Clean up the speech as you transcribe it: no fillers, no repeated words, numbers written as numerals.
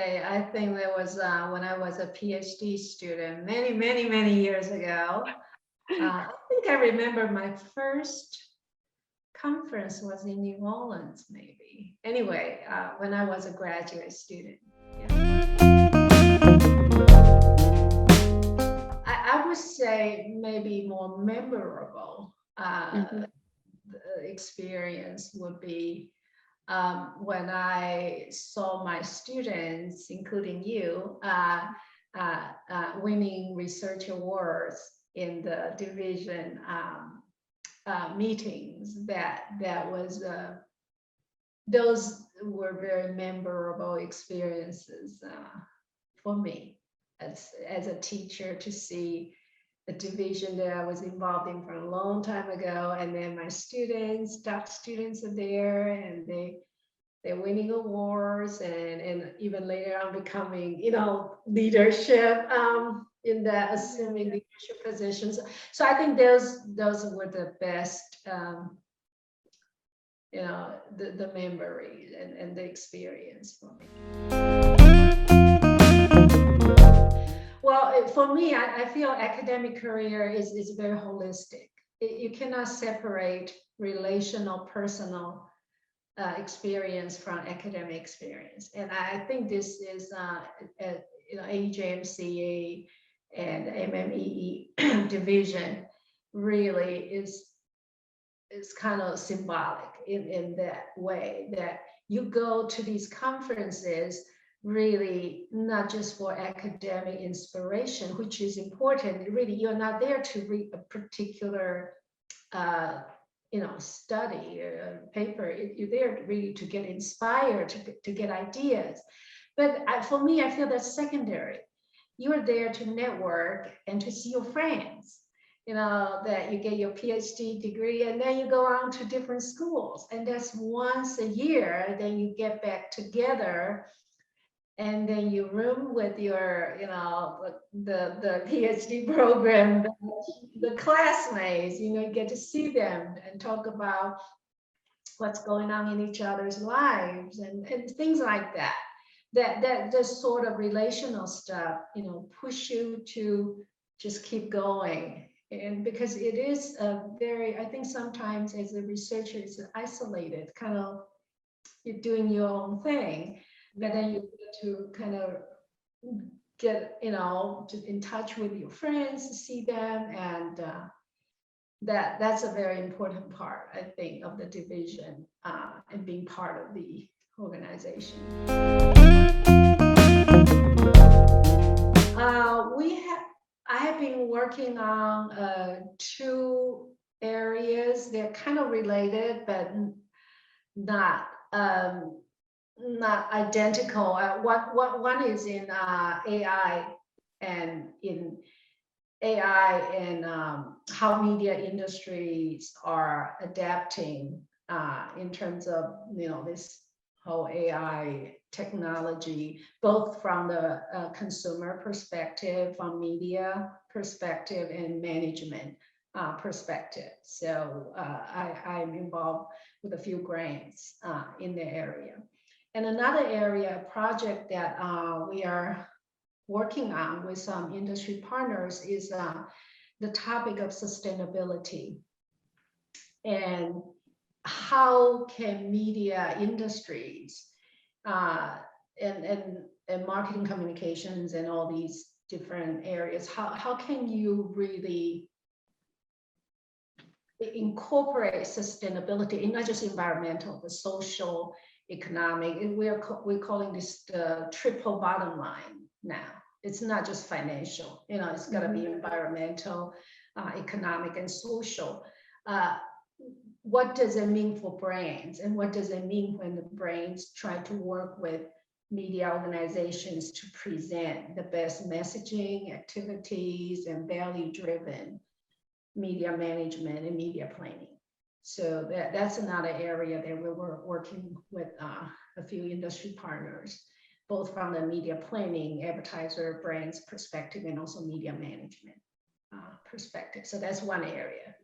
say, I think there was when I was a PhD student many years ago. I think I remember my first conference was in New Orleans, maybe. Anyway, when I was a graduate student. I would say maybe more memorable experience would be when I saw my students, including you, winning research awards in the division meetings. That was those were very memorable experiences for me as a teacher, to see the division that I was involved in for a long time ago, and then my students, top students are there, and they're winning awards, and even later on becoming, leadership in the assuming leadership positions. So I think those were the best, the memories and the experience for me. Well, for me, I feel academic career is very holistic. You cannot separate relational, personal experience from academic experience. And I think this is, AJMCA and MMEE division really is kind of symbolic in that way, that you go to these conferences really not just for academic inspiration, which is important. Really, you're not there to read a particular study or paper. You're there really to get inspired, to get ideas. But for me, I feel that's secondary. You're there to network and to see your friends. That you get your PhD degree, and then you go on to different schools, and that's once a year. Then you get back together, and then you room with your, the PhD program, the classmates. You get to see them and talk about what's going on in each other's lives, and things like that. That this sort of relational stuff, push you to just keep going. And because it is I think sometimes as a researcher, it's isolated, kind of you're doing your own thing, but then you get to kind of get, just in touch with your friends, see them, and that's a very important part, I think, of the division and being part of the organization. I have been working on two areas. They're kind of related, but not identical. One is in AI, and how media industries are adapting in terms of this whole AI technology, both from the consumer perspective, from media perspective, and management perspective. So I'm involved with a few grants in the area. And another area, project that we are working on with some industry partners, is the topic of sustainability, and how can media industries and marketing communications and all these different areas, how can you really incorporate sustainability in not just environmental, but social, economic? And we're calling this the triple bottom line now. It's not just financial, it's got to be environmental, economic, and social. What does it mean for brands, and what does it mean when the brands try to work with media organizations to present the best messaging, activities, and value-driven media management and media planning? So that's another area that we're working with a few industry partners, both from the media planning, advertiser, brands perspective, and also media management perspective. So that's one area.